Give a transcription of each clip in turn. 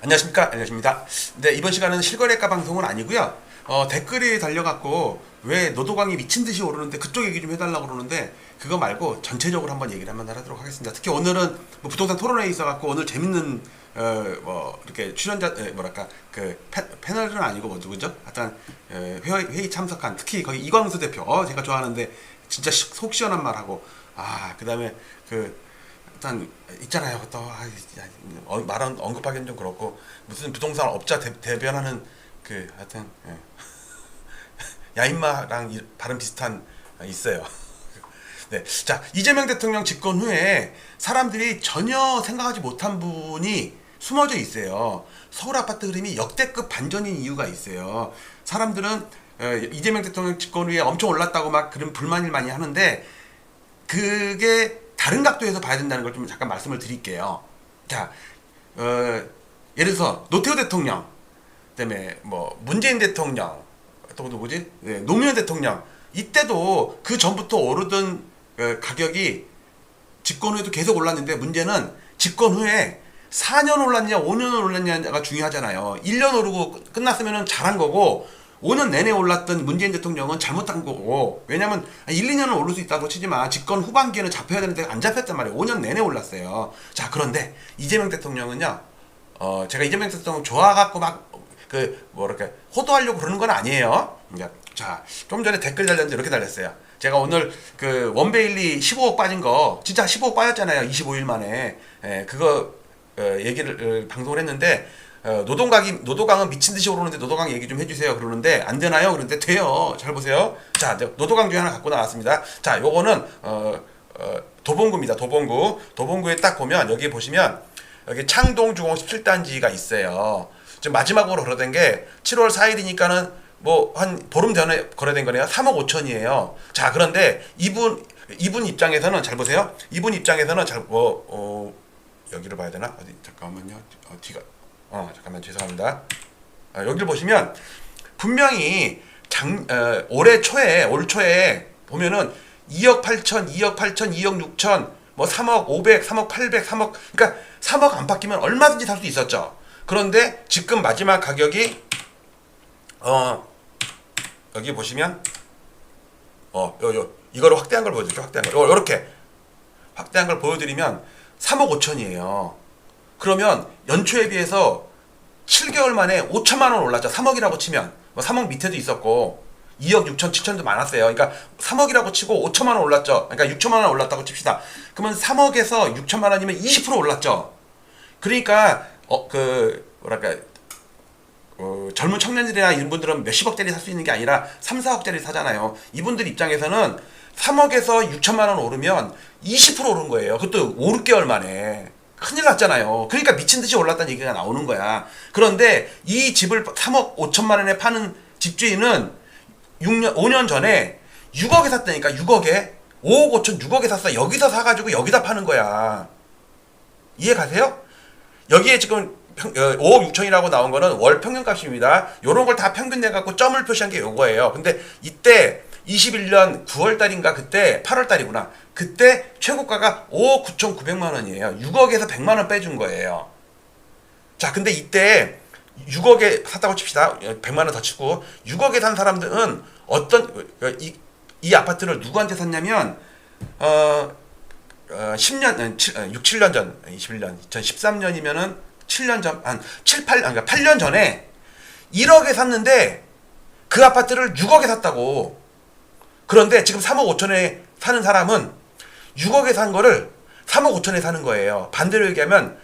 안녕하십니까, 안녕하십니다. 네, 이번 시간은 실거래가 방송은 아니고요. 댓글이 달려갖고 왜 노도강이 미친 듯이 오르는데 그쪽 얘기 좀 해달라고 그러는데 그거 말고 전체적으로 한번 얘기를 한번 하도록 하겠습니다. 특히 오늘은 뭐 부동산 토론회에 있어갖고 오늘 재밌는 이렇게 출연자 뭐랄까 그 패널은 아니고 뭐 누구죠? 하여튼 회의 참석한 특히 거기 이광수 대표 제가 좋아하는데 진짜 속 시원한 말하고 그다음에 일단 있잖아요. 또 말은 언급하기는 좀 그렇고 무슨 부동산 업자 대변하는 하여튼 야인마랑 발음 비슷한 있어요. 네, 자 이재명 대통령 집권 후에 사람들이 전혀 생각하지 못한 분이 숨어져 있어요. 서울 아파트 흐름이 역대급 반전인 이유가 있어요. 사람들은 이재명 대통령 집권 후에 엄청 올랐다고 막 그런 불만을 많이 하는데 그게 다른 각도에서 봐야 된다는 걸 좀 잠깐 말씀을 드릴게요. 자, 예를 들어서 노태우 대통령, 그다음에 뭐 문재인 대통령, 또 누구지? 네, 노무현 대통령 이때도 그 전부터 오르던 가격이 집권 후에도 계속 올랐는데 문제는 집권 후에 4년 올랐냐 5년 올랐냐가 중요하잖아요. 1년 오르고 끝났으면 잘한 거고 5년 내내 올랐던 문재인 대통령은 잘못한 거고, 왜냐면 1, 2년은 오를 수 있다고 치지만 집권 후반기에는 잡혀야 되는데 안 잡혔단 말이에요. 5년 내내 올랐어요. 자, 그런데 이재명 대통령은요, 제가 이재명 대통령 좋아갖고 막 뭐랄까 호도하려고 그러는 건 아니에요. 그러니까 자, 좀 전에 댓글 달렸는데 이렇게 달렸어요. 제가 오늘 원베일리 15억 빠진 거 진짜 15억 빠졌잖아요. 25일 만에. 그거 얘기를 방송을 했는데 노도강은 미친 듯이 오르는데 노도강 얘기 좀 해주세요. 그러는데 안 되나요? 그런데 돼요. 잘 보세요. 자, 노도강 중에 하나 갖고 나왔습니다. 자, 요거는 도봉구입니다. 도봉구에 딱 보면 여기 보시면 여기 창동 주공 17단지가 있어요. 지금 마지막으로 거래된 게 7월 4일이니까는 뭐 한 보름 전에 거래된 거네요. 3억 5천이에요. 자, 그런데 이분 입장에서는 잘 보세요. 이분 입장에서는 여기를 봐야 되나? 어디 잠깐만요. 잠깐만 죄송합니다. 여기를 보시면 분명히 올 초에 보면은 2억 8천, 2억 8천, 2억 6천, 뭐 3억 500, 3억 800, 3억 그러니까 3억 안팎이면 얼마든지 살 수 있었죠. 그런데 지금 마지막 가격이 여기 보시면 이거를 확대한 걸 보여드릴게요. 확대한 걸 이렇게 확대한 걸 보여드리면 3억 5천이에요. 그러면 연초에 비해서 7개월 만에 5천만 원 올랐죠. 3억이라고 치면 뭐 3억 밑에도 있었고 2억 6천 7천도 많았어요. 그러니까 3억이라고 치고 5천만 원 올랐죠. 그러니까 6천만 원 올랐다고 칩시다. 그러면 3억에서 6천만 원이면 20% 올랐죠. 그러니까 뭐랄까 젊은 청년들이나 이런 분들은 몇십억짜리 살 수 있는 게 아니라 3, 4억짜리 사잖아요. 이분들 입장에서는 3억에서 6천만 원 오르면 20% 오른 거예요. 그것도 5, 6개월 만에. 큰일 났잖아요. 그러니까 미친 듯이 올랐다는 얘기가 나오는 거야. 그런데 이 집을 3억 5천만 원에 파는 집주인은 5년 전에 6억에 샀다니까. 6억에 5억 5천 6억에 샀어. 여기서 사가지고 여기다 파는 거야. 이해 가세요? 여기에 지금 5억 6천이라고 나온 거는 월 평균값입니다. 요런 걸 다 평균 내갖고 점을 표시한 게 요거예요. 근데 이때 21년 9월달인가 그때 8월달이구나. 그때 최고가가 5억 9천9백만 원이에요. 6억에서 100만 원 빼준 거예요. 자, 근데 이때 6억에 샀다고 칩시다. 100만 원 더 치고 6억에 산 사람들은 이 아파트를 누구한테 샀냐면 10년 6, 7년 전 21년 2013년이면은 7년 전 한 8년 전에 1억에 샀는데 그 아파트를 6억에 샀다고. 그런데 지금 3억 5천에 사는 사람은 6억에 산 거를 3억 5천에 사는 거예요. 반대로 얘기하면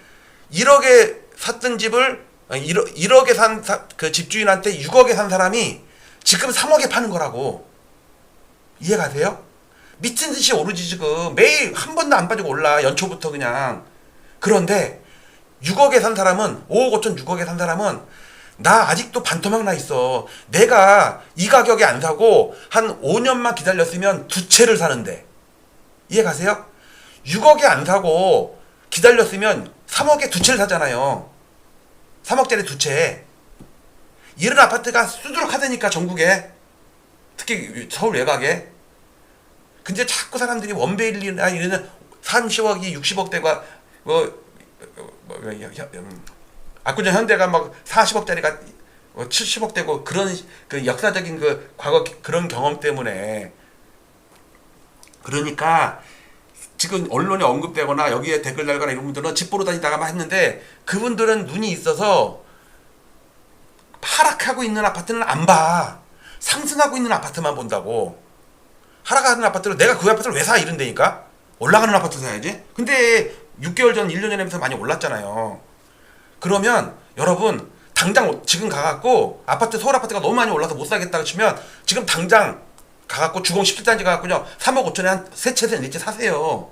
1억에 샀던 집을 1억에 산 그 집주인한테 6억에 산 사람이 지금 3억에 파는 거라고. 이해 가세요? 미친 듯이 오르지 지금. 매일 한 번도 안 빠지고 올라. 연초부터 그냥. 그런데 6억에 산 사람은 5억 5천 6억에 산 사람은 나 아직도 반토막 나 있어. 내가 이 가격에 안 사고 한 5년만 기다렸으면 두 채를 사는데. 이해 가세요? 6억에 안 사고 기다렸으면 3억에 두 채를 사잖아요. 3억짜리 두 채. 이런 아파트가 수두룩하다니까 전국에. 특히 서울 외곽에. 근데 자꾸 사람들이 원베일리나 이런 30억이 60억대가 압구정 현대가 막 40억짜리가 70억 되고 그런 그 역사적인 그 과거 그런 경험 때문에. 그러니까 지금 언론에 언급되거나 여기에 댓글 달거나 이런 분들은 집 보러 다니다가 막 했는데 그분들은 눈이 있어서 하락하고 있는 아파트는 안 봐. 상승하고 있는 아파트만 본다고. 하락하는 아파트를 내가 그 아파트를 왜 사 이런다니까. 올라가는 아파트 사야지. 근데 6개월 전 1년 전에 비해서 많이 올랐잖아요. 그러면 여러분 당장 지금 가갖고 아파트 서울 아파트가 너무 많이 올라서 못 사겠다고 치면 지금 당장 가갖고 주공 17단지 가갖고요 3억 5천에 한 세 채, 네 채 사세요.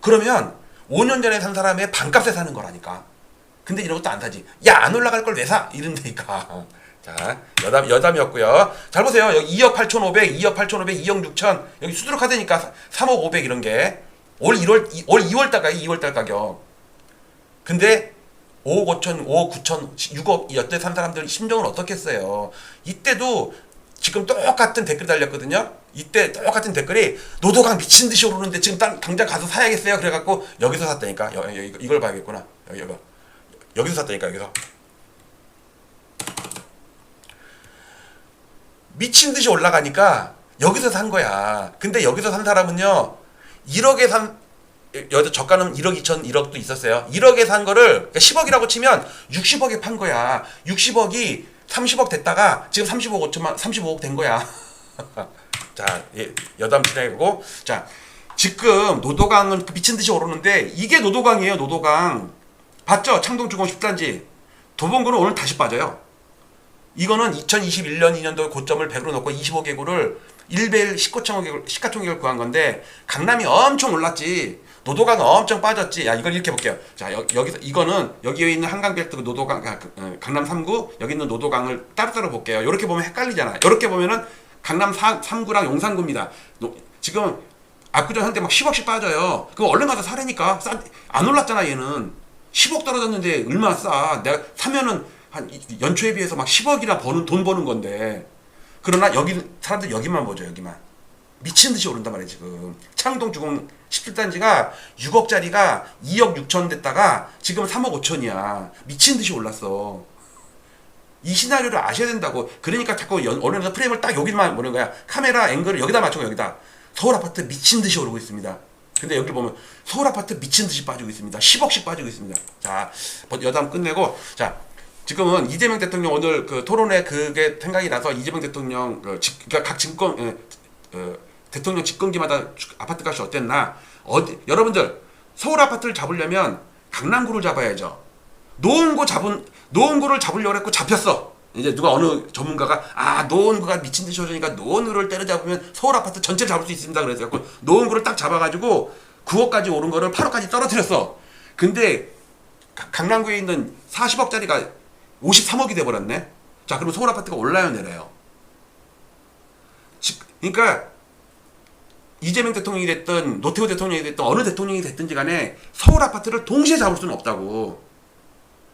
그러면 5년 전에 산 사람의 반값에 사는 거라니까. 근데 이런 것도 안 사지. 야, 안 올라갈 걸 왜 사? 이런다니까. 자, 여담이었고요. 잘 보세요. 여기 2억 8,500, 2억 8,500, 2억 6천. 여기 수두룩 카드니까 3억 500 이런 게. 올 2월 달 가격, 2월 달 가격. 근데 5억 5천, 5억 9천, 6억 여태 산 사람들 심정은 어떻겠어요? 이때도 지금 똑같은 댓글 달렸거든요. 이때 똑같은 댓글이 노도강 미친 듯이 오르는데 지금 당장 가서 사야겠어요. 그래갖고 여기서 샀다니까. 이걸 봐야겠구나. 여기서 샀다니까. 여기서 미친 듯이 올라가니까 여기서 산 거야. 근데 여기서 산 사람은요 1억에 산 여자 저가는 1억 2천 1억도 있었어요. 1억에 산 거를 그러니까 10억이라고 치면 60억에 판 거야. 60억이 30억 됐다가 지금 35억 5천만 35억 된 거야. 자, 여담 진행하고 자, 지금 노도강은 미친 듯이 오르는데 이게 노도강이에요. 노도강. 봤죠? 창동주공 10단지. 도봉구는 오늘 다시 빠져요. 이거는 2021년 2년도 고점을 100으로 놓고 25개구를 1배 시가총액을 구한 건데 강남이 엄청 올랐지. 노도강은 엄청 빠졌지. 야, 이걸 이렇게 볼게요. 자, 여기서 이거는 여기에 있는 한강벨트 노도강 강남 3구 여기 있는 노도강을 따로따로 볼게요. 이렇게 보면 헷갈리잖아. 이렇게 보면은 강남 3구랑 용산구입니다. 지금 압구정 현대 막 10억씩 빠져요. 그럼 얼른 가서 사라니까. 안 올랐잖아 얘는. 10억 떨어졌는데 얼마나 싸. 내가 사면은 한 연초에 비해서 막 10억이나 돈 버는 건데. 그러나 여기 사람들 여기만 보죠. 여기만. 미친 듯이 오른단 말이에요. 지금 창동 주공 17단지가 6억짜리가 2억 6천 됐다가 지금 3억 5천이야. 미친 듯이 올랐어. 이 시나리오를 아셔야 된다고. 그러니까 자꾸 언론에서 프레임을 딱 여기만 보는 거야. 카메라 앵글을 여기다 맞추고 여기다. 서울 아파트 미친 듯이 오르고 있습니다. 근데 여기 보면 서울 아파트 미친 듯이 빠지고 있습니다. 10억씩 빠지고 있습니다. 자, 여담 끝내고 자, 지금은 이재명 대통령 오늘 그 토론회 그게 생각이 나서 이재명 대통령 그러니까 각 증권 대통령 집권기마다 아파트 값이 어땠나? 여러분들 서울 아파트를 잡으려면 강남구를 잡아야죠. 노원구를 잡으려고 했고 잡혔어. 이제 누가 어느 전문가가 노원구가 미친 듯이 오르니까 노원구를 때려잡으면 서울 아파트 전체를 잡을 수 있습니다. 그래서 노원구를 딱 잡아가지고 9억까지 오른 거를 8억까지 떨어뜨렸어. 근데 강남구에 있는 40억짜리가 53억이 돼버렸네. 자, 그럼 서울 아파트가 올라요, 내려요? 그러니까 이재명 대통령이 됐든 노태우 대통령이 됐든 어느 대통령이 됐든지 간에 서울 아파트를 동시에 잡을 수는 없다고.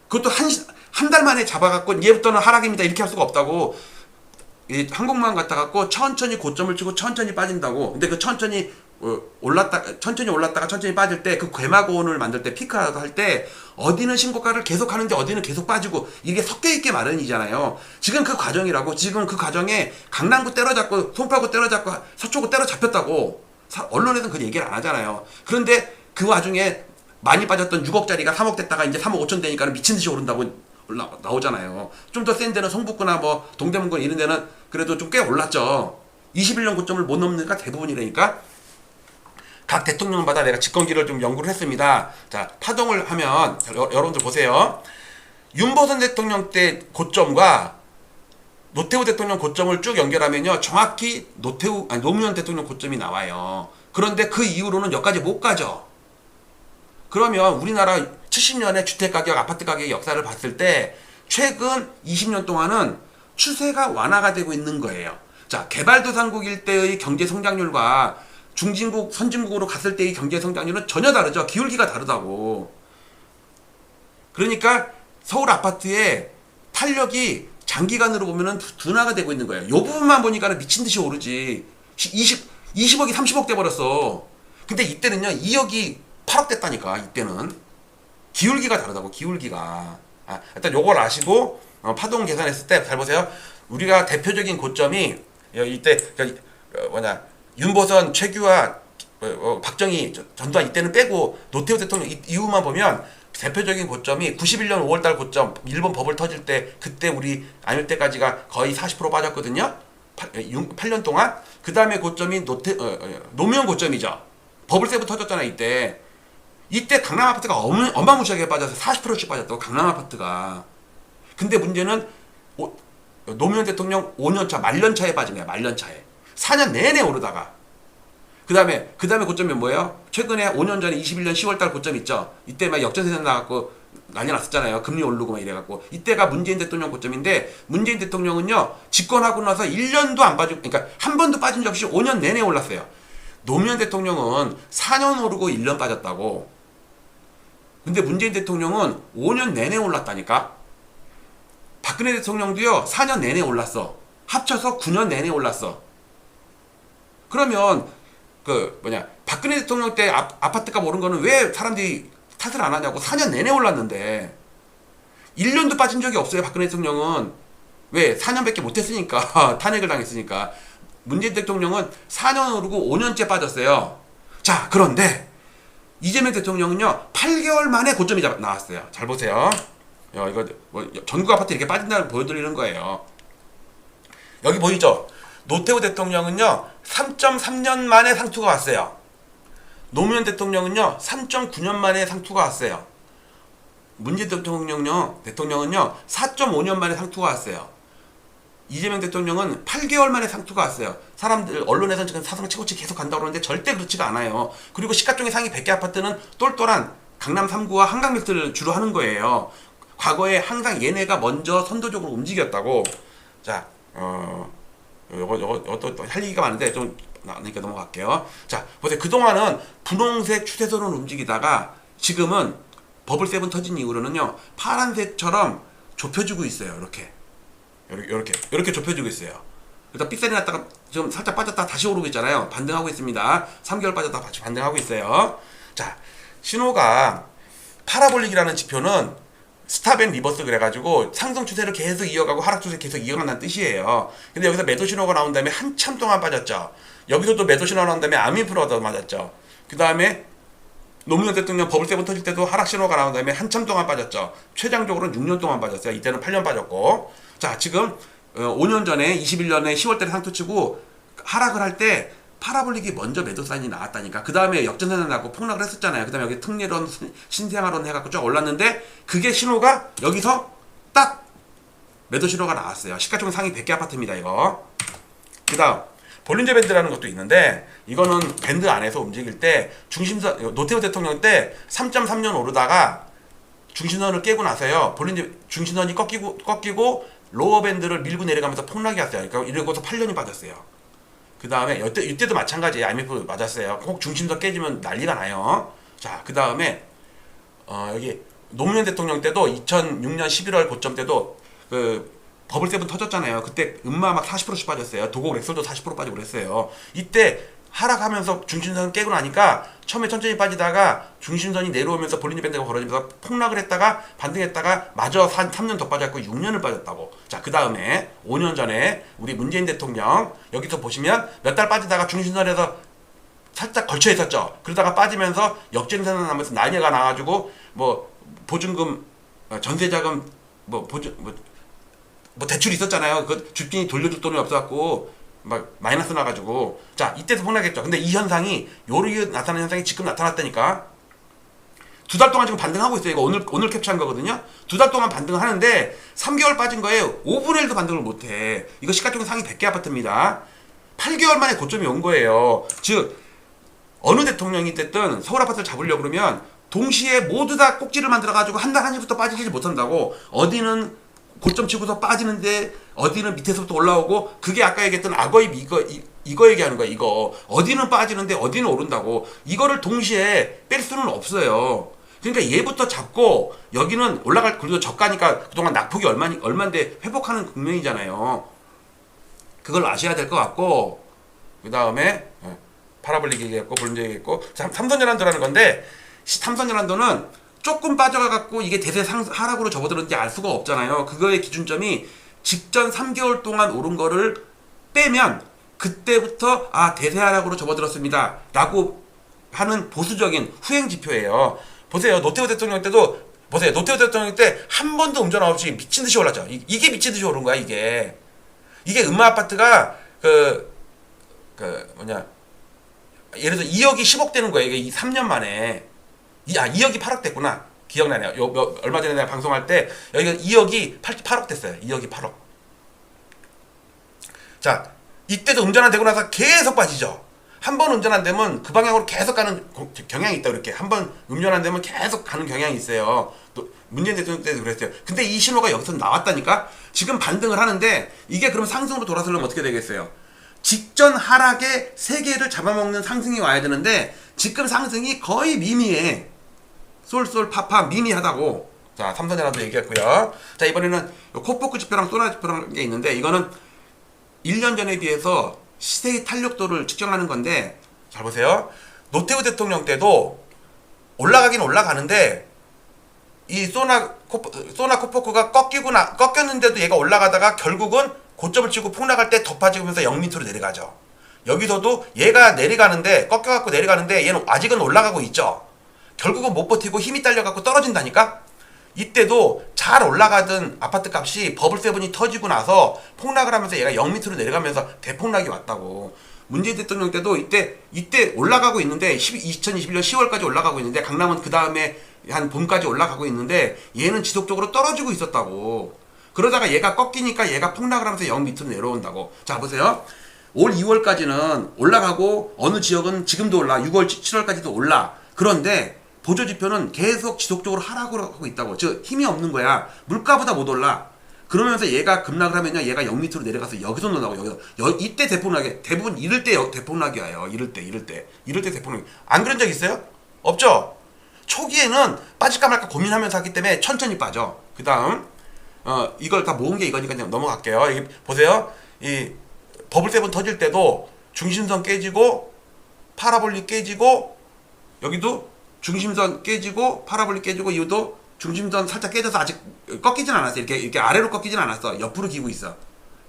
그것도 한 달 만에 잡아갖고 얘부터는 하락입니다 이렇게 할 수가 없다고. 한국만 갖다 갖고 천천히 고점을 치고 천천히 빠진다고. 근데 그 천천히 올랐다가 천천히 빠질 때 그 괴마고온을 만들 때 피크하고 할 때 어디는 신고가를 계속 하는데 어디는 계속 빠지고 이게 섞여 있게 마련이잖아요. 지금 그 과정이라고. 지금 그 과정에 강남구 때려잡고 송파구 때려잡고 서초구 때려잡혔다고. 언론에서는 그 얘기를 안 하잖아요. 그런데 그 와중에 많이 빠졌던 6억짜리가 3억 됐다가 이제 3억 5천 되니까 미친 듯이 오른다고 나오잖아요. 좀 더 센 데는 성북구나 뭐 동대문구 이런 데는 그래도 좀 꽤 올랐죠. 21년 고점을 못 넘는 데가 대부분이라니까. 각 대통령마다 내가 집권기를 좀 연구를 했습니다. 자, 파동을 하면 여러분들 보세요. 윤보선 대통령 때 고점과 노태우 대통령 고점을 쭉 연결하면요, 정확히 노무현 대통령 고점이 나와요. 그런데 그 이후로는 여기까지 못 가죠. 그러면 우리나라 70년의 주택가격, 아파트 가격의 역사를 봤을 때 최근 20년 동안은 추세가 완화가 되고 있는 거예요. 자, 개발도상국일 때의 경제 성장률과 중진국, 선진국으로 갔을 때의 경제 성장률은 전혀 다르죠. 기울기가 다르다고. 그러니까 서울 아파트의 탄력이 장기간으로 보면은 둔화가 되고 있는 거예요. 이 부분만 보니까는 미친 듯이 오르지. 20억이 30억 돼버렸어. 근데 이때는요, 2억이 8억 됐다니까. 이때는 기울기가 다르다고. 기울기가. 일단 요걸 아시고 파동 계산했을 때 잘 보세요. 우리가 대표적인 고점이 이때 윤보선, 최규하, 박정희, 전두환 이때는 빼고 노태우 대통령 이후만 보면 대표적인 고점이 91년 5월달 고점, 일본 버블 터질 때 그때 우리 아닐 때까지가 거의 40% 빠졌거든요. 8년 동안. 그 다음에 고점이 노무현 고점이죠. 버블세븐 터졌잖아요. 이때 강남 아파트가 어마무시하게 빠져서 40%씩 빠졌다고, 강남 아파트가. 근데 문제는 노무현 대통령 5년차 말년차에 빠진 거야. 말년차에 4년 내내 오르다가 그 다음에 고점이 뭐예요? 최근에 5년 전에 21년 10월달 고점 있죠. 이때 막 역전세상 나갖고 난리 났었잖아요. 금리 오르고 막 이래갖고. 이때가 문재인 대통령 고점인데, 문재인 대통령은요 집권하고 나서 1년도 안 빠지고, 그러니까 한 번도 빠진 적 없이 5년 내내 올랐어요. 노무현 대통령은 4년 오르고 1년 빠졌다고. 근데 문재인 대통령은 5년 내내 올랐다니까. 박근혜 대통령도요 4년 내내 올랐어. 합쳐서 9년 내내 올랐어. 그러면 박근혜 대통령 때 아파트값 오른 거는 왜 사람들이 탓을 안 하냐고. 4년 내내 올랐는데 1년도 빠진 적이 없어요. 박근혜 대통령은. 왜? 4년밖에 못했으니까. 탄핵을 당했으니까. 문재인 대통령은 4년 오르고 5년째 빠졌어요. 자, 그런데 이재명 대통령은요 8개월 만에 고점이 나왔어요. 잘 보세요. 이거 전국 아파트 이렇게 빠진다는 보여드리는 거예요. 여기 보이죠? 노태우 대통령은요 3.3년 만에 상투가 왔어요. 노무현 대통령은요 3.9년 만에 상투가 왔어요. 문재인 대통령은요 4.5년 만에 상투가 왔어요. 이재명 대통령은 8개월 만에 상투가 왔어요. 사람들 언론에서는 지금 사상 최고치 계속 간다고 그러는데 절대 그렇지가 않아요. 그리고 시가총액 상위 100개 아파트는 똘똘한 강남 3구와 한강빌트를 주로 하는 거예요. 과거에 항상 얘네가 먼저 선도적으로 움직였다고. 자, 요것도 할 얘기가 많은데 좀 나니까 넘어갈게요. 자, 보세요. 그동안은 분홍색 추세선을 움직이다가 지금은 버블7 터진 이후로는요 파란색처럼 좁혀지고 있어요. 이렇게 좁혀지고 있어요. 일단 삑살이 났다가 지금 살짝 빠졌다가 다시 오르고 있잖아요. 반등하고 있습니다. 3개월 빠졌다가 다시 반등하고 있어요. 자, 신호가 파라볼릭이라는 지표는 스탑 앤 리버스 그래가지고 상승 추세를 계속 이어가고 하락 추세를 계속 이어간다는 뜻이에요. 근데 여기서 매도 신호가 나온 다음에 한참 동안 빠졌죠. 여기서도 매도 신호가 나온 다음에 아민프로가 맞았죠. 그 다음에 노무현 대통령 버블7 터질 때도 하락 신호가 나온 다음에 한참 동안 빠졌죠. 최장적으로는 6년 동안 빠졌어요. 이때는 8년 빠졌고. 자, 지금 5년 전에 21년에 10월달에 상투치고 하락을 할 때 파라볼릭이 먼저 매도 사인이 나왔다니까. 그 다음에 역전세상 나고 폭락을 했었잖아요. 그 다음에 여기 특례론, 신생아론 해갖고 쭉 올랐는데 그게 신호가 여기서 딱 매도 신호가 나왔어요. 시가총액 상위 100개 아파트입니다. 이거. 그 다음 볼린저 밴드라는 것도 있는데, 이거는 밴드 안에서 움직일 때 중심선, 노태우 대통령 때 3.3년 오르다가 중심선을 깨고 나서요 볼린저 중심선이 꺾이고 로어 밴드를 밀고 내려가면서 폭락이 왔어요. 그러니까 이러고서 8년이 빠졌어요. 그 다음에 이때도 마찬가지예요. IMF 맞았어요. 꼭 중심선 깨지면 난리가 나요. 자, 그 다음에 여기 노무현 대통령 때도 2006년 11월 고점 때도 버블7 터졌잖아요. 그때 음마 막 40%씩 빠졌어요. 도곡 렉설도 40% 빠지고 그랬어요. 이때 하락하면서 중심선 깨고 나니까 처음에 천천히 빠지다가 중심선이 내려오면서 볼린저 밴드가 벌어지면서 폭락을 했다가 반등했다가 마저 3년 더 빠졌고 6년을 빠졌다고. 자, 그 다음에 5년 전에 우리 문재인 대통령 여기서 보시면 몇 달 빠지다가 중심선에서 살짝 걸쳐 있었죠. 그러다가 빠지면서 역전세상 나면서 난리가 나가지고 뭐 보증금, 전세자금, 뭐 대출이 있었잖아요. 그 주빈이 돌려줄 돈이 없어갖고 막 마이너스 나가지고. 자, 이때도 폭락했죠. 근데 이 현상이 요리 나타나는 현상이 지금 나타났다니까. 2달 동안 지금 반등하고 있어요. 이거 오늘 캡처한 거거든요. 2달 동안 반등하는데 3개월 빠진 거에 5분의 1도 반등을 못해. 이거 시가총액 상위 100개 아파트입니다. 8개월 만에 고점이 온 거예요. 즉 어느 대통령이 됐든 서울 아파트를 잡으려고 그러면 동시에 모두 다 꼭지를 만들어가지고 한 달 한시부터 빠지지 못한다고. 어디는 고점 치고서 빠지는데 어디는 밑에서부터 올라오고. 그게 아까 얘기했던 악어입 이거 얘기하는 거야. 이거 어디는 빠지는데 어디는 오른다고. 이거를 동시에 뺄 수는 없어요. 그러니까 얘부터 잡고 여기는 올라갈. 그래도 저가니까 그동안 낙폭이 얼만데 회복하는 국면이잖아요. 그걸 아셔야 될 것 같고. 그 다음에 파라볼릭 얘기했고 볼린저 얘기했고 삼성전환도라는 건데, 삼성전환도는 조금 빠져가갖고 이게 대세 하락으로 접어들었는지 알 수가 없잖아요. 그거의 기준점이 직전 3개월 동안 오른 거를 빼면 그때부터 대세 하락으로 접어들었습니다 라고 하는 보수적인 후행 지표예요. 보세요. 노태우 대통령 때도 보세요. 노태우 대통령 때 한 번도 음전 없이 미친 듯이 올랐죠. 이게 미친 듯이 오른 거야. 이게 음마 아파트가 예를 들어 2억이 10억 되는 거예요. 이게 3년 만에 2억이 8억 됐구나. 기억나네요. 얼마 전에 내가 방송할 때 여기가 2억이 8억 됐어요. 2억이 8억. 자, 이때도 음전 안 되고 나서 계속 빠지죠. 한 번 음전 안 되면 그 방향으로 계속 가는 경향이 있다. 이렇게 한 번 음전 안 되면 계속 가는 경향이 있어요. 또 문재인 대통령 때도 그랬어요. 근데 이 신호가 여기서 나왔다니까. 지금 반등을 하는데 이게 그럼 상승으로 돌아서려면 어떻게 되겠어요? 직전 하락의 세계를 잡아먹는 상승이 와야 되는데 지금 상승이 거의 미미해. 쏠쏠 파파 미미하다고. 자, 삼성전자도 얘기했고요. 자, 이번에는 코포크 지표랑 소나 지표라는 게 있는데 이거는 1년 전에 비해서 시세의 탄력도를 측정하는 건데 잘 보세요. 노태우 대통령 때도 올라가긴 올라가는데 이 소나 코포크가 꺾였는데도 얘가 올라가다가 결국은 고점을 치고 폭락할 때 더 빠지면서 0밑으로 내려가죠. 여기서도 얘가 내려가는데 꺾여갖고 내려가는데 얘는 아직은 올라가고 있죠. 결국은 못 버티고 힘이 딸려갖고 떨어진다니까. 이때도 잘 올라가던 아파트 값이 버블세븐이 터지고 나서 폭락을 하면서 얘가 0밑으로 내려가면서 대폭락이 왔다고. 문재인 대통령 때도 이때 올라가고 있는데 2021년 10월까지 올라가고 있는데 강남은 그 다음에 한 봄까지 올라가고 있는데 얘는 지속적으로 떨어지고 있었다고. 그러다가 얘가 꺾이니까 얘가 폭락을 하면서 0밑으로 내려온다고. 자, 보세요. 올 2월까지는 올라가고 어느 지역은 지금도 올라. 6월, 7월까지도 올라. 그런데 보조지표는 계속 지속적으로 하락을 하고 있다고. 즉 힘이 없는 거야. 물가보다 못 올라. 그러면서 얘가 급락을 하면요, 얘가 0밑으로 내려가서 여기서 올라가고 여기서 이때 대폭락이 대부분 이럴 때 대폭락이 와요. 이럴 때 대폭락이. 안 그런 적 있어요? 없죠. 초기에는 빠질까 말까 고민하면서 하기 때문에 천천히 빠져. 그 다음 이걸 다 모은 게 이거니까 그냥 넘어갈게요. 여기 보세요. 이 버블세븐 터질 때도 중심선 깨지고 파라볼릭 깨지고 여기도 중심선 깨지고 파라볼릭 깨지고 이것도 중심선 살짝 깨져서 아직 꺾이진 않았어. 이렇게 아래로 꺾이진 않았어. 옆으로 기고 있어.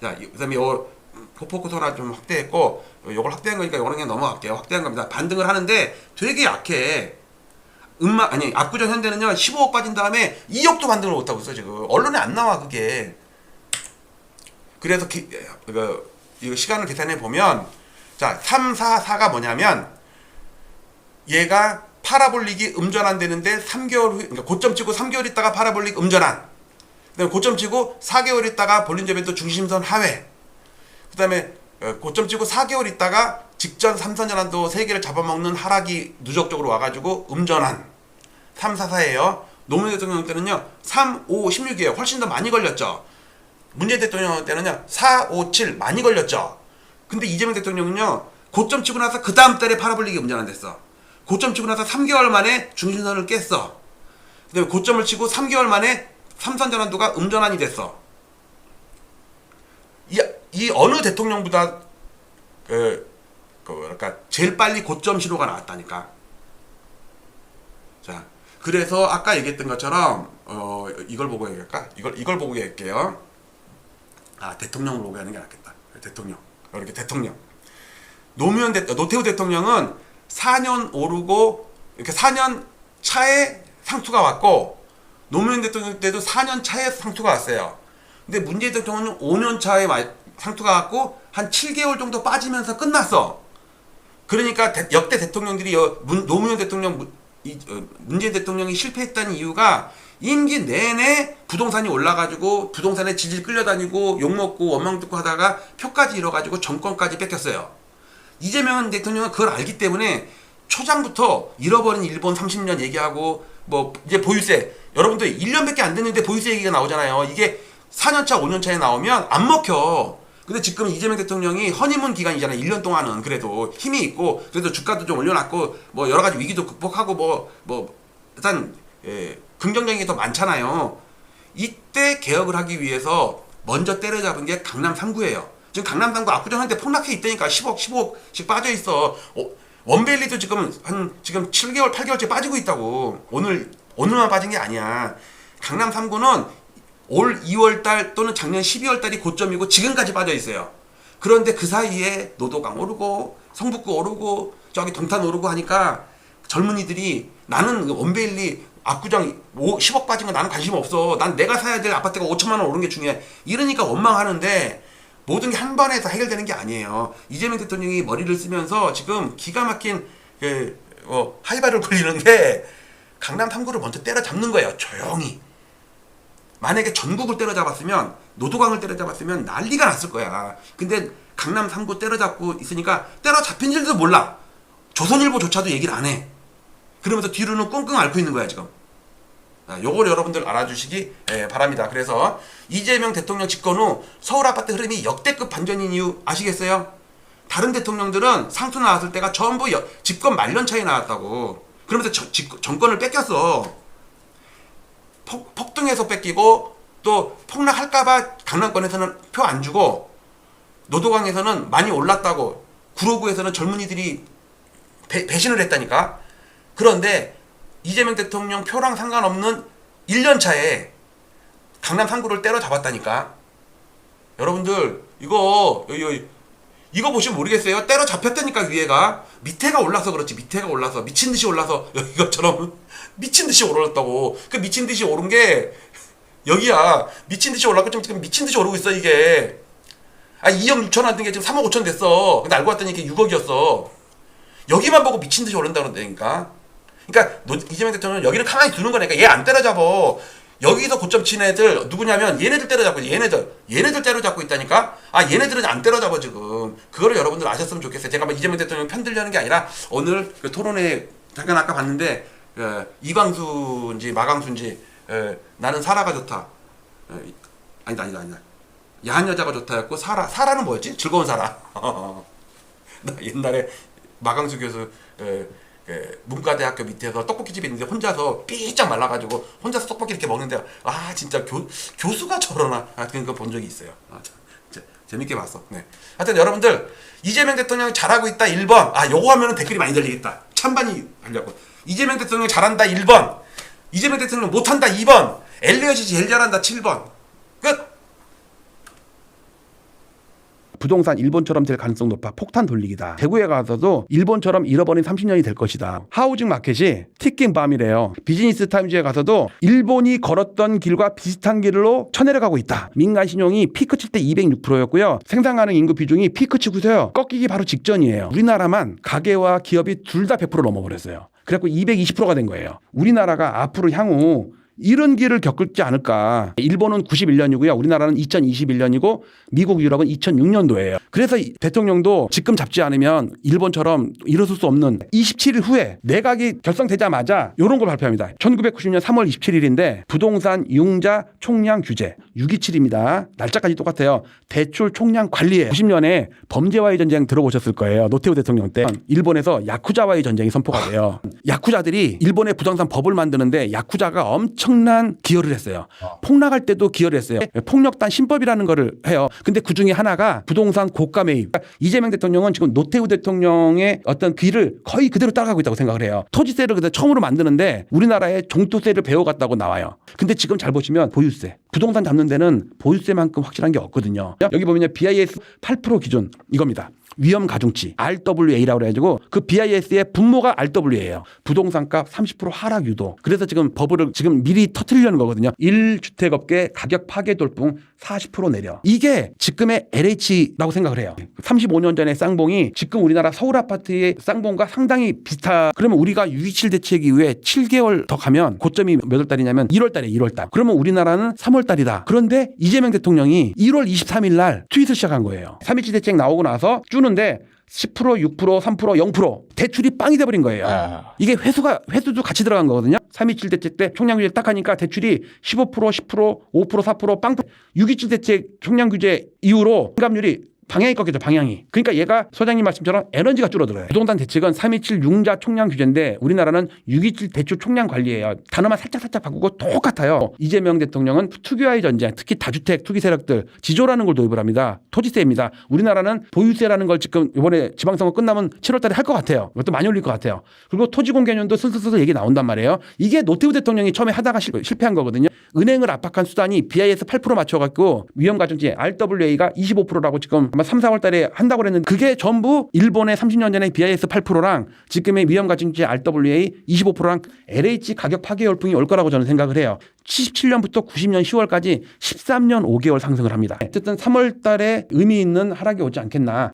자, 그다음에 요 포포크 소나 좀 확대했고 요걸 확대한 거니까 요거는 그냥 넘어갈게요. 확대한 겁니다. 반등을 하는데 되게 약해. 압구정 현대는요 15억 빠진 다음에 2억도 반등을 못하고 있어. 지금 언론에 안 나와 그게. 그래서 이거 시간을 계산해 보면 자 3, 4, 4가 뭐냐면 얘가 파라볼릭이 음전환 되는데 3개월 후, 그러니까 고점 치고 3개월 있다가 파라볼릭 음전환. 그다음에 고점 치고 4개월 있다가 볼린저밴드 또 중심선 하회. 그다음에 고점 치고 4개월 있다가 직전 삼선전환도 세계를 잡아먹는 하락이 누적적으로 와가지고 음전환. 3, 4, 4예요. 노무현 대통령 때는요 3, 5, 16이에요. 훨씬 더 많이 걸렸죠. 문재인 대통령 때는요 4, 5, 7 많이 걸렸죠. 근데 이재명 대통령은요 고점 치고 나서 그 다음 달에 파라볼릭이 음전환 됐어. 고점 치고 나서 3개월 만에 중심선을 깼어. 그 다음에 고점을 치고 3개월 만에 삼선전환도가 음전환이 됐어. 이 어느 대통령보다 뭐랄까 제일 빨리 고점 신호가 나왔다니까. 자, 그래서 아까 얘기했던 것처럼 이걸 보고 얘기할까? 이걸 보고 얘기할게요. 대통령을 보고 하는 게 낫겠다. 대통령. 이렇게 대통령. 노태우 대통령은 4년 오르고 이렇게 4년 차에 상투가 왔고 노무현 대통령 때도 4년 차에 상투가 왔어요. 근데 문재인 대통령은 5년 차에 상투가 왔고 한 7개월 정도 빠지면서 끝났어. 그러니까 역대 대통령들이 노무현 대통령, 문재인 대통령이 실패했다는 이유가 임기 내내 부동산이 올라가지고 부동산에 질질 끌려다니고 욕먹고 원망 듣고 하다가 표까지 잃어가지고 정권까지 뺏겼어요. 이재명 대통령은 그걸 알기 때문에 초장부터 잃어버린 일본 30년 얘기하고 뭐 이제 보유세 여러분들 1년밖에 안 됐는데 보유세 얘기가 나오잖아요. 이게 4년차 5년차에 나오면 안 먹혀. 근데 지금 이재명 대통령이 허니문 기간이잖아요. 1년 동안은 그래도 힘이 있고 그래도 주가도 좀 올려놨고 뭐 여러 가지 위기도 극복하고 일단 긍정적인 게 더 많잖아요. 이때 개혁을 하기 위해서 먼저 때려잡은 게 강남 3구예요. 지금 강남 3구 압구정 현대 폭락해 있다니까. 15억씩 빠져 있어. 원베일리도 지금 7개월 8개월째 빠지고 있다고. 오늘만 빠진 게 아니야. 강남 3구는 올 2월달 또는 작년 12월달이 고점이고 지금까지 빠져 있어요. 그런데 그 사이에 노도강 오르고 성북구 오르고 저기 동탄 오르고 하니까 젊은이들이 나는 원베일리 압구정 10억 빠진 거 나는 관심 없어. 난 내가 사야 될 아파트가 5천만 원 오른 게 중요해. 이러니까 원망하는데 모든 게 한 번에 다 해결되는 게 아니에요. 이재명 대통령이 머리를 쓰면서 지금 기가 막힌 하이바를 굴리는 게 강남 3구를 먼저 때려잡는 거예요. 조용히. 만약에 전국을 때려잡았으면 노도강을 때려잡았으면 난리가 났을 거야. 근데 강남 3구 때려잡고 있으니까 때려잡힌 줄도 몰라. 조선일보조차도 얘기를 안 해. 그러면서 뒤로는 끙끙 앓고 있는 거야 지금. 요걸 여러분들 알아주시기 바랍니다. 그래서 이재명 대통령 집권 후 서울 아파트 흐름이 역대급 반전인 이유 아시겠어요? 다른 대통령들은 상투 나왔을 때가 전부 집권 말년 차에 나왔다고. 그러면서 정권을 뺏겼어. 폭등해서 뺏기고 또 폭락할까봐 강남권에서는 표 안 주고 노도강에서는 많이 올랐다고 구로구에서는 젊은이들이 배신을 했다니까. 그런데 이재명 대통령 표랑 상관없는 1년 차에 강남 3구를 때려잡았다니까. 여러분들 이거 보시면 모르겠어요. 때려잡혔다니까. 위에가 밑에가 올라서 그렇지. 밑에가 올라서 미친듯이 올라서 이것처럼 미친듯이 오르었다고. 그 미친듯이 오른 게 여기야. 미친듯이 올랐고 지금 미친듯이 오르고 있어 이게. 2억 6천 원 된 게 지금 3억 5천 됐어. 근데 알고 봤더니 이게 6억이었어. 여기만 보고 미친듯이 오른다 그런다니까. 그러니까 이재명 대통령은 여기를 가만히 두는 거니까 얘 안 때려잡어. 여기서 고점 친 애들 누구냐면 얘네들 때려잡고 얘네들 때려잡고 있다니까. 얘네들은 안 때려잡아 지금. 그거를 여러분들 아셨으면 좋겠어요. 제가 이재명 대통령 편들려는 게 아니라 오늘 그 토론회 잠깐 아까 봤는데 이광수인지 마광수인지 나는 사라가 좋다. 아니다. 야한 여자가 좋다였고 사라는 뭐였지? 즐거운 사라. 나 옛날에 마광수 교수 문과대학교 밑에서 떡볶이집이 있는데 혼자서 삐짝 말라가지고 혼자서 떡볶이 이렇게 먹는데 진짜 교수가 저러나 그거 본 적이 있어요. 재밌게 봤어. 네. 하여튼 여러분들 이재명 대통령 잘하고 있다 1번. 요거 하면은 댓글이 많이 달리겠다. 찬반이 달려고. 이재명 대통령 잘한다 1번. 이재명 대통령 못한다 2번. 엘리엇이 제일 잘한다 7번. 끝. 부동산 일본처럼 될 가능성 높아. 폭탄 돌리기다. 대구에 가서도 일본처럼 잃어버린 30년이 될 것이다. 하우징 마켓이 튀긴 밤이래요. 비즈니스 타임즈에 가서도 일본이 걸었던 길과 비슷한 길로 쳐내려가고 있다. 민간 신용이 피크 칠 때 206%였고요. 생산 가능 인구 비중이 피크 치고서요. 꺾이기 바로 직전이에요. 우리나라만 가계와 기업이 둘 다 100% 넘어버렸어요. 그래갖고 220%가 된 거예요. 우리나라가 앞으로 향후 이런 길을 겪을지 않을까. 일본은 91년이고요. 우리나라는 2021년이고 미국, 유럽은 2006년도예요. 그래서 대통령도 지금 잡지 않으면 일본처럼 일어설 수 없는 27일 후에 내각이 결성되자마자 이런 걸 발표합니다. 1990년 3월 27일인데 부동산 융자 총량 규제 627입니다. 날짜까지 똑같아요. 대출 총량 관리에 90년에 범죄와의 전쟁 들어보셨을 거예요. 노태우 대통령 때 일본에서 야쿠자와의 전쟁이 선포가 돼요. 야쿠자들이 일본의 부동산 법을 만드는데 야쿠자가 엄청난 기여를 했어요. 폭락할 때도 기여를 했어요. 폭력단 신법이라는 거를 해요. 근데 그 중에 하나가 부동산 고가 매입. 이재명 대통령은 지금 노태우 대통령의 어떤 길을 거의 그대로 따라가고 있다고 생각을 해요. 토지세를 그때 처음으로 만드는데 우리나라에 종토세를 배워갔다고 나와요. 근데 지금 잘 보시면 보유세. 부동산 잡는 데는 보유세만큼 확실한 게 없거든요. 여기 보면 BIS 8% 기준 이겁니다. 위험 가중치 RWA라고 해가지고 그 BIS의 분모가 RWA예요. 부동산값 30% 하락 유도. 그래서 지금 버블을 지금 미리 터뜨리려는 거거든요. 1주택업계 가격 파괴 돌풍 40% 내려. 이게 지금의 LH라고 생각을 해요. 35년 전의 쌍봉이 지금 우리나라 서울 아파트의 쌍봉과 상당히 비슷하. 그러면 우리가 6.27 대책 이후에 7개월 더 가면 고점이 몇 월 달이냐면 1월 달에 1월 달. 그러면 우리나라는 3월 달이다. 그런데 이재명 대통령이 1월 23일 날 트윗을 시작한 거예요. 3.27 대책 나오고 나서 주는데 10%, 6%, 3%, 0% 대출이 빵이 돼버린 거예요. 이게 회수도 같이 들어간 거거든요. 3.27 대책 때 총량 규제 딱 하니까 대출이 15%, 10%, 5%, 4%, 빵. 6.27 대책 총량 규제 이후로 공감률이 방향이 꺾이죠. 방향이. 그러니까 얘가 소장님 말씀처럼 에너지가 줄어들어요. 부동산 대책은 327 융자 총량 규제인데 우리나라는 627 대출 총량 관리예요. 단어만 살짝 바꾸고 똑같아요. 이재명 대통령은 투기와의 전쟁, 특히 다주택 투기 세력들 지조라는 걸 도입을 합니다. 토지세입니다. 우리나라는 보유세라는 걸 지금 이번에 지방선거 끝나면 7월 달에 할 것 같아요. 이것도 많이 올릴 것 같아요. 그리고 토지공개년도 슬슬 얘기 나온단 말이에요. 이게 노태우 대통령이 처음에 하다가 실패한 거거든요. 은행을 압박한 수단이 BIS 8% 맞춰갖고 위험가중지 RWA가 25%라고 지금 아마 3, 4월 달에 한다고 그랬는데 그게 전부 일본의 30년 전에 BIS 8%랑 지금의 위험가중지 RWA 25%랑 LH 가격 파괴 열풍이 올 거라고 저는 생각을 해요. 77년부터 90년 10월까지 13년 5개월 상승을 합니다. 어쨌든 3월 달에 의미 있는 하락이 오지 않겠나.